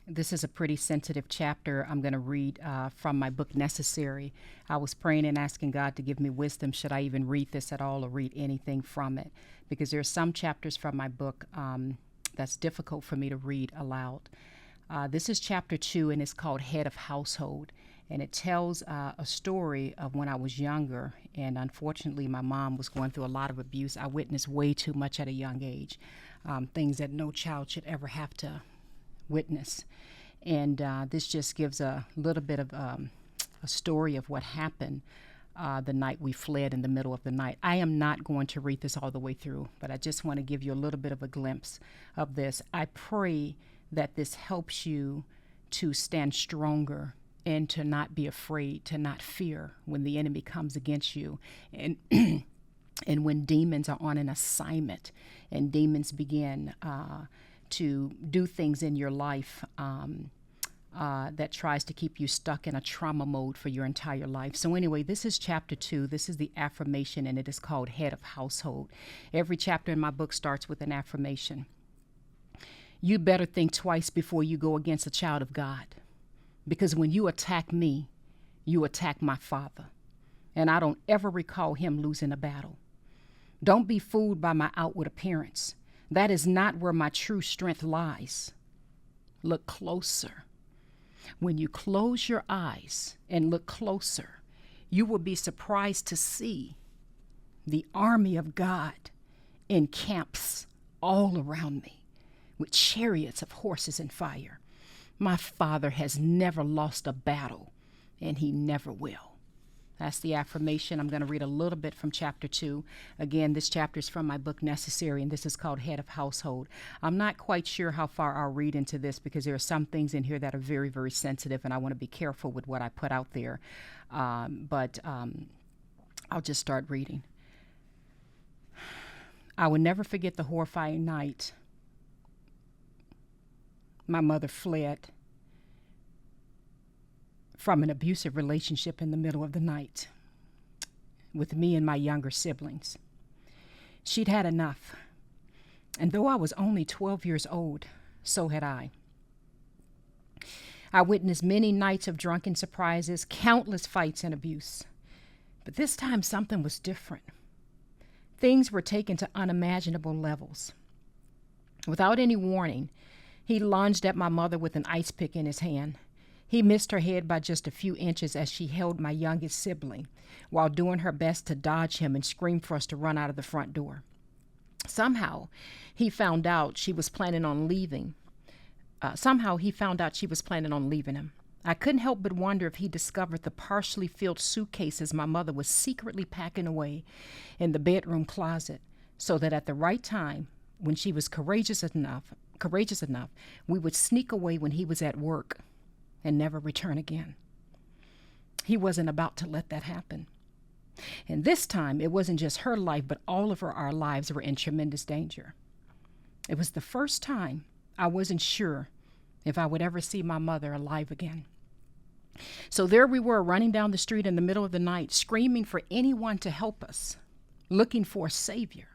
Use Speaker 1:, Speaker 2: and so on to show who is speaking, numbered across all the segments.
Speaker 1: This is a pretty sensitive chapter. I'm going to read from my book, Necessary. I was praying and asking God to give me wisdom. Should I even read this at all or read anything from it? Because there are some chapters from my book that's difficult for me to read aloud. This is chapter 2, and it's called Head of Household. And it tells a story of when I was younger. And unfortunately, my mom was going through a lot of abuse. I witnessed way too much at a young age, things that no child should ever have to witness. And this just gives a little bit of a story of what happened the night we fled in the middle of the night. I am not going to read this all the way through, but I just want to give you a little bit of a glimpse of this. I pray that this helps you to stand stronger and to not be afraid, to not fear when the enemy comes against you. And and when demons are on an assignment and demons begin to do things in your life that tries to keep you stuck in a trauma mode for your entire life. So anyway, this is chapter 2. This is the affirmation, and it is called Head of Household. Every chapter in my book starts with an affirmation. You better think twice before you go against a child of God, because when you attack me, you attack my Father, and I don't ever recall him losing a battle. Don't be fooled by my outward appearance. That is not where my true strength lies. Look closer. When you close your eyes and look closer, you will be surprised to see the army of God in camps all around me with chariots of horses and fire. My Father has never lost a battle, and he never will. That's the affirmation. I'm going to read a little bit from chapter 2. Again, this chapter is from my book, Necessary, and this is called Head of Household. I'm not quite sure how far I'll read into this because there are some things in here that are very, very sensitive, and I want to be careful with what I put out there. But I'll just start reading. I will never forget the horrifying night my mother fled from an abusive relationship in the middle of the night with me and my younger siblings. She'd had enough. And though I was only 12 years old, so had I. I witnessed many nights of drunken surprises, countless fights and abuse. But this time something was different. Things were taken to unimaginable levels. Without any warning, he lunged at my mother with an ice pick in his hand. He missed her head by just a few inches as she held my youngest sibling while doing her best to dodge him and scream for us to run out of the front door. Somehow, he found out she was planning on leaving. Him. I couldn't help but wonder if he discovered the partially filled suitcases my mother was secretly packing away in the bedroom closet, so that at the right time, when she was courageous enough, we would sneak away when he was at work and never return again. He wasn't about to let that happen. And this time, it wasn't just her life, but all of our lives were in tremendous danger. It was the first time I wasn't sure if I would ever see my mother alive again. So there we were, running down the street in the middle of the night, screaming for anyone to help us, looking for a savior.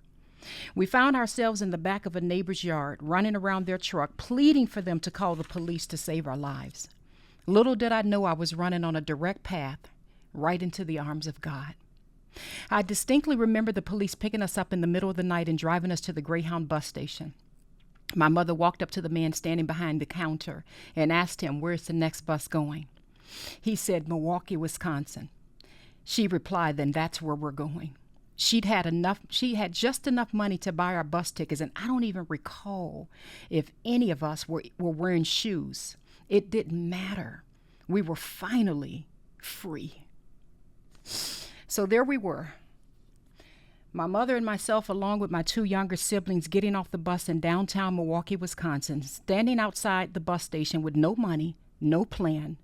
Speaker 1: We found ourselves in the back of a neighbor's yard, running around their truck, pleading for them to call the police to save our lives. Little did I know I was running on a direct path right into the arms of God. I distinctly remember the police picking us up in the middle of the night and driving us to the Greyhound bus station. My mother walked up to the man standing behind the counter and asked him, "Where's the next bus going?" He said, "Milwaukee, Wisconsin." She replied, "Then that's where we're going." She had just enough money to buy our bus tickets, and I don't even recall if any of us were wearing shoes. It didn't matter. We were finally free. So there we were. My mother and myself, along with my two younger siblings, getting off the bus in downtown Milwaukee, Wisconsin, standing outside the bus station with no money, no plan.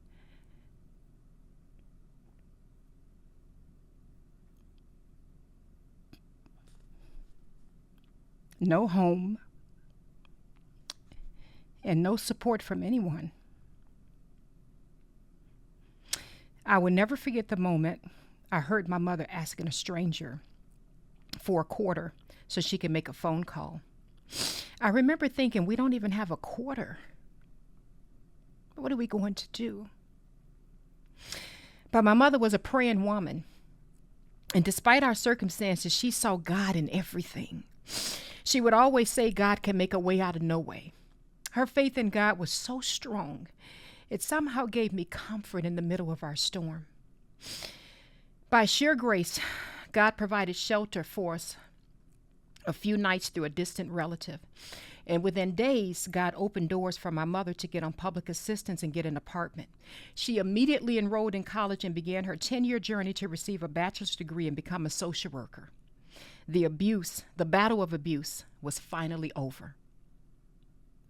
Speaker 1: No home, and no support from anyone. I will never forget the moment I heard my mother asking a stranger for a quarter so she could make a phone call. I remember thinking, we don't even have a quarter. What are we going to do? But my mother was a praying woman. And despite our circumstances, she saw God in everything. She would always say God can make a way out of no way. Her faith in God was so strong, it somehow gave me comfort in the middle of our storm. By sheer grace, God provided shelter for us a few nights through a distant relative. And within days, God opened doors for my mother to get on public assistance and get an apartment. She immediately enrolled in college and began her 10-year journey to receive a bachelor's degree and become a social worker. The battle of abuse was finally over.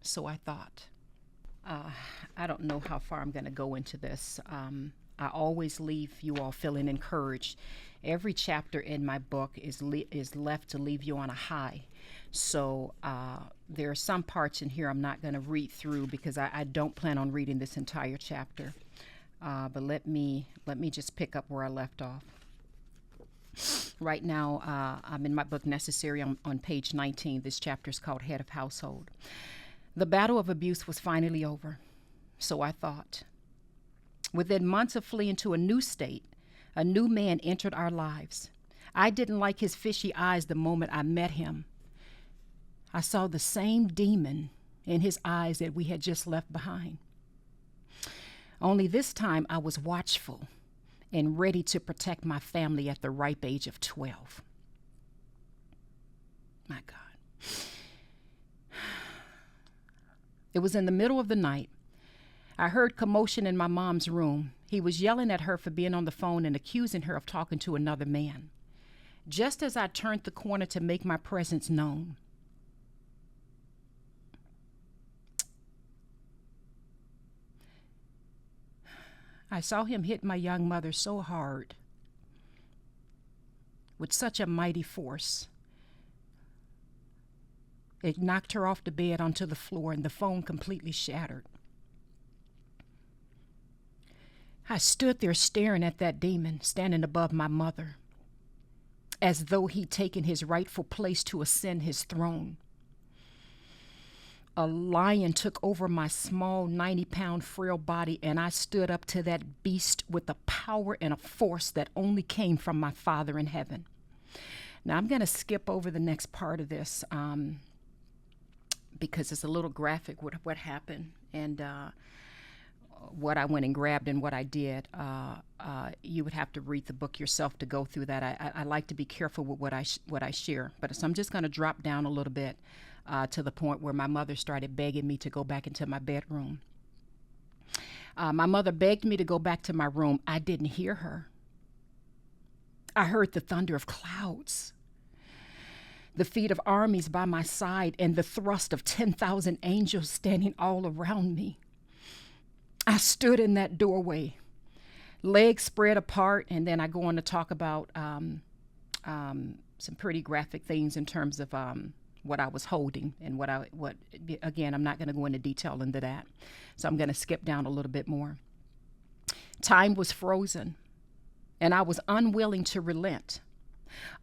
Speaker 1: So I thought. I don't know how far I'm going to go into this. I always leave you all feeling encouraged. Every chapter in my book is left to leave you on a high. So there are some parts in here I'm not going to read through because I don't plan on reading this entire chapter. But let me just pick up where I left off. Right now, I'm in my book Necessary on page 19. This chapter is called Head of Household. The battle of abuse was finally over, so I thought. Within months of fleeing to a new state, a new man entered our lives. I didn't like his fishy eyes the moment I met him. I saw the same demon in his eyes that we had just left behind. Only this time I was watchful and ready to protect my family at the ripe age of 12. My God. It was in the middle of the night. I heard commotion in my mom's room. He was yelling at her for being on the phone and accusing her of talking to another man. Just as I turned the corner to make my presence known, I saw him hit my young mother so hard, with such a mighty force. It knocked her off the bed onto the floor, and the phone completely shattered. I stood there staring at that demon standing above my mother, as though he'd taken his rightful place to ascend his throne. A lion took over my small 90-pound frail body, and I stood up to that beast with a power and a force that only came from my Father in heaven. Now, I'm going to skip over the next part of this because it's a little graphic what happened and what I went and grabbed and what I did. You would have to read the book yourself to go through that. I like to be careful with what I share, but so I'm just going to drop down a little bit to the point where my mother started begging me to go back into my bedroom. My mother begged me to go back to my room. I didn't hear her. I heard the thunder of clouds, the feet of armies by my side, and the thrust of 10,000 angels standing all around me. I stood in that doorway, legs spread apart, and then I go on to talk about some pretty graphic things in terms of what I was holding and what again, I'm not going to go into detail into that. So I'm going to skip down a little bit more. Time was frozen, and I was unwilling to relent,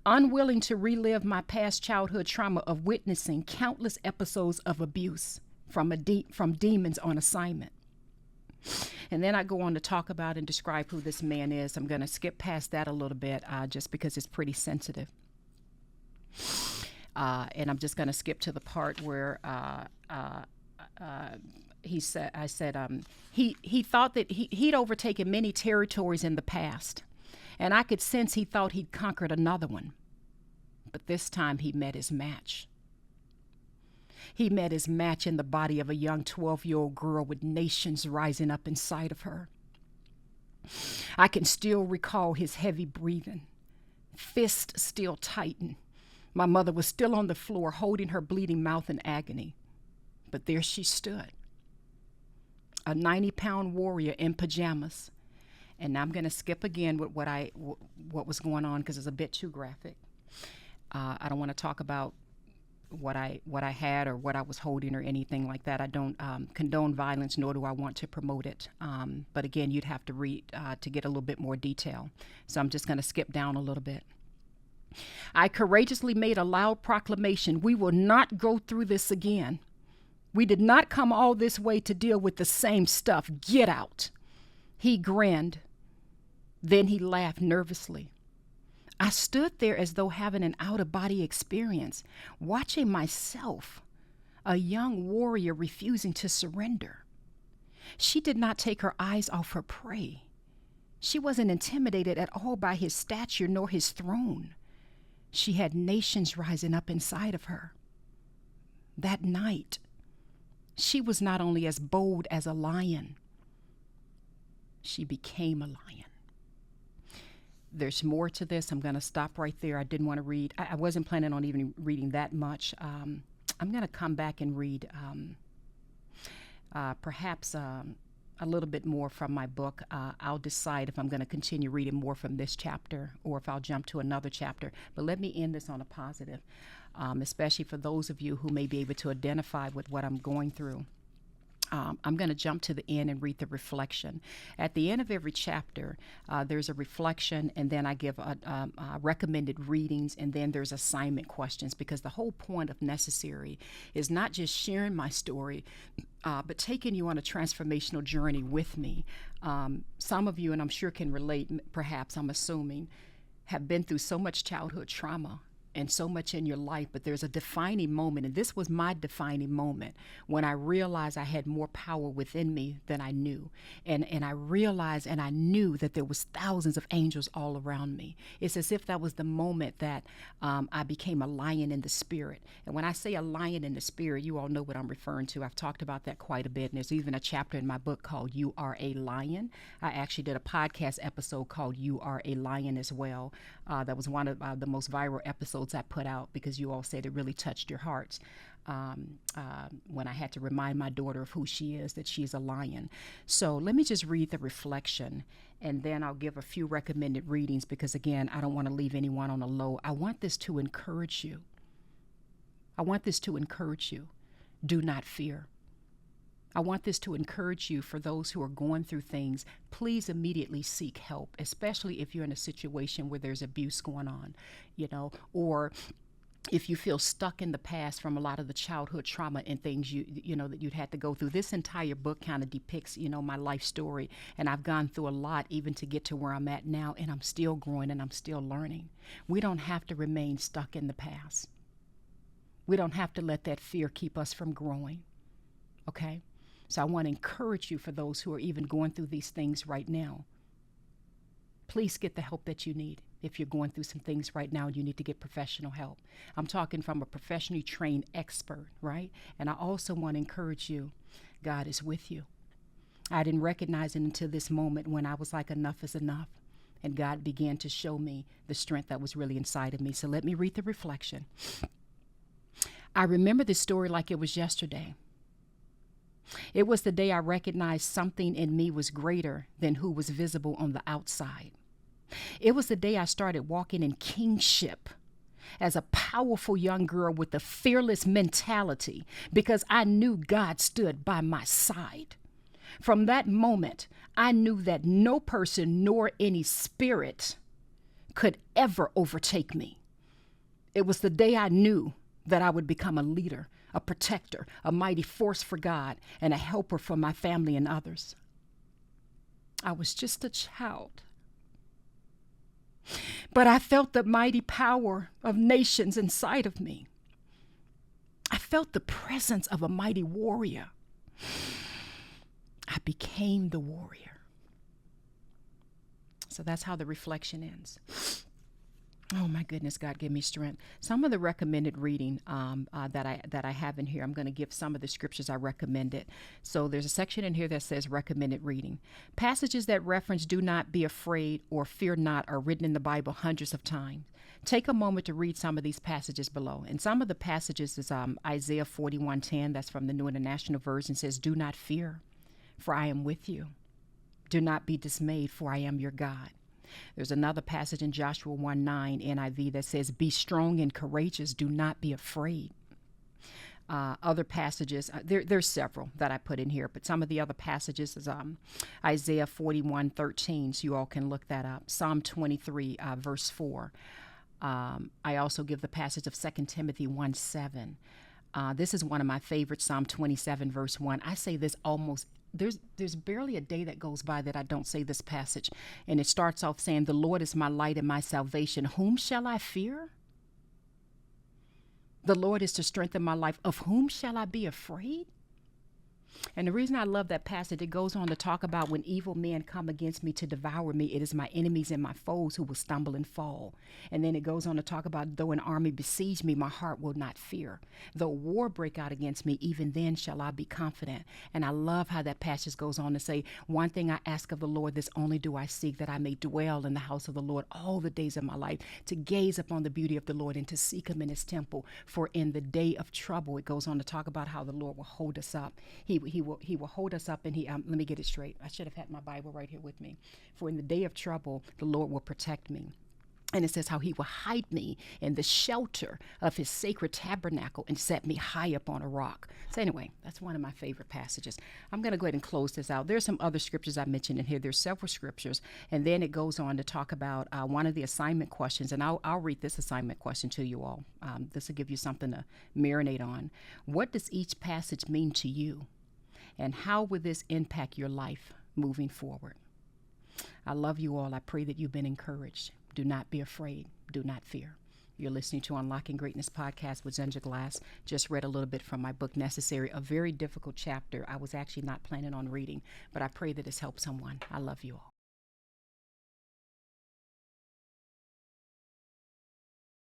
Speaker 1: unwilling to relive my past childhood trauma of witnessing countless episodes of abuse from demons on assignment. And then I go on to talk about and describe who this man is. I'm going to skip past that a little bit just because it's pretty sensitive. And I'm just going to skip to the part where he thought that he'd overtaken many territories in the past. And I could sense he thought he'd conquered another one. But this time he met his match. He met his match in the body of a young 12-year-old girl with nations rising up inside of her. I can still recall his heavy breathing, fist still tightened. My mother was still on the floor, holding her bleeding mouth in agony. But there she stood, a 90-pound warrior in pajamas. And now I'm going to skip again with what was going on because it's a bit too graphic. I don't want to talk about what I had or what I was holding or anything like that. I don't condone violence, nor do I want to promote it. But again, you'd have to read to get a little bit more detail. So I'm just going to skip down a little bit. I courageously made a loud proclamation: we will not go through this again. We did not come all this way to deal with the same stuff. Get out. He grinned. Then he laughed nervously. I stood there as though having an out-of-body experience, watching myself, a young warrior refusing to surrender. She did not take her eyes off her prey. She wasn't intimidated at all by his stature nor his throne. She had nations rising up inside of her. That night, she was not only as bold as a lion, she became a lion. There's more to this. I'm going to stop right there. I didn't want to read. I wasn't planning on even reading that much. I'm going to come back and read perhaps a little bit more from my book. I'll decide if I'm going to continue reading more from this chapter or if I'll jump to another chapter. But let me end this on a positive, especially for those of you who may be able to identify with what I'm going through. I'm going to jump to the end and read the reflection. At the end of every chapter, there's a reflection, and then I give recommended readings, and then there's assignment questions, because the whole point of Necessary is not just sharing my story, but taking you on a transformational journey with me. Some of you, and I'm sure can relate, perhaps, I'm assuming, have been through so much childhood trauma and so much in your life, but there's a defining moment, and this was my defining moment when I realized I had more power within me than I knew. And I realized and I knew that there was thousands of angels all around me. It's as if that was the moment that I became a lion in the spirit. And when I say a lion in the spirit, you all know what I'm referring to. I've talked about that quite a bit, and there's even a chapter in my book called You Are a Lion. I actually did a podcast episode called You Are a Lion as well. That was one of the most viral episodes I put out, because you all said it really touched your hearts when I had to remind my daughter of who she is, that she's a lion. So let me just read the reflection, and then I'll give a few recommended readings, because again, I don't want to leave anyone on a low. I want this to encourage you. I want this to encourage you. Do not fear. I want this to encourage you, for those who are going through things. Please immediately seek help, especially if you're in a situation where there's abuse going on, or if you feel stuck in the past from a lot of the childhood trauma and things that you'd had to go through. This entire book kind of depicts, my life story, and I've gone through a lot even to get to where I'm at now, and I'm still growing and I'm still learning. We don't have to remain stuck in the past. We don't have to let that fear keep us from growing, okay? So I want to encourage you, for those who are even going through these things right now. Please get the help that you need. If you're going through some things right now, you need to get professional help. I'm talking from a professionally trained expert, right? And I also want to encourage you, God is with you. I didn't recognize it until this moment when I was like, enough is enough. And God began to show me the strength that was really inside of me. So let me read the reflection. I remember this story like it was yesterday. It was the day I recognized something in me was greater than who was visible on the outside. It was the day I started walking in kingship as a powerful young girl with a fearless mentality, because I knew God stood by my side. From that moment, I knew that no person nor any spirit could ever overtake me. It was the day I knew that I would become a leader, a protector, a mighty force for God, and a helper for my family and others. I was just a child, but I felt the mighty power of nations inside of me. I felt the presence of a mighty warrior. I became the warrior. So that's how the reflection ends. Oh my goodness, God give me strength. Some of the recommended reading that I have in here, I'm going to give some of the scriptures I recommended. So there's a section in here that says recommended reading. Passages that reference do not be afraid or fear not are written in the Bible hundreds of times. Take a moment to read some of these passages below. And some of the passages is Isaiah 41:10, that's from the New International Version, says, do not fear, for I am with you. Do not be dismayed, for I am your God. There's another passage in Joshua 1:9 NIV that says, be strong and courageous, do not be afraid. Other passages, there's several that I put in here, but some of the other passages is Isaiah 41:13, so you all can look that up. Psalm 23, verse 4. I also give the passage of 2 Timothy 1:7. This is one of my favorites, Psalm 27, verse 1. I say this almost, there's barely a day that goes by that I don't say this passage. And it starts off saying, the Lord is my light and my salvation. Whom shall I fear? The Lord is to strengthen my life. Of whom shall I be afraid? And the reason I love that passage, it goes on to talk about when evil men come against me to devour me, it is my enemies and my foes who will stumble and fall. And then it goes on to talk about, though an army besiege me, my heart will not fear. Though war break out against me, even then shall I be confident. And I love how that passage goes on to say, one thing I ask of the Lord, this only do I seek, that I may dwell in the house of the Lord all the days of my life, to gaze upon the beauty of the Lord and to seek him in his temple. For in the day of trouble, it goes on to talk about how the Lord will hold us up. He will hold us up, and let me get it straight. I should have had my Bible right here with me. For in the day of trouble, the Lord will protect me. And it says how he will hide me in the shelter of his sacred tabernacle and set me high up on a rock. So anyway, that's one of my favorite passages. I'm going to go ahead and close this out. There's some other scriptures I mentioned in here. There's several scriptures. And then it goes on to talk about one of the assignment questions. And I'll read this assignment question to you all. This will give you something to marinate on. What does each passage mean to you? And how will this impact your life moving forward? I love you all. I pray that you've been encouraged. Do not be afraid. Do not fear. You're listening to Unlocking Greatness podcast with Zenja Glass. Just read a little bit from my book, Necessary, a very difficult chapter I was actually not planning on reading, but I pray that it's helped someone. I love you all.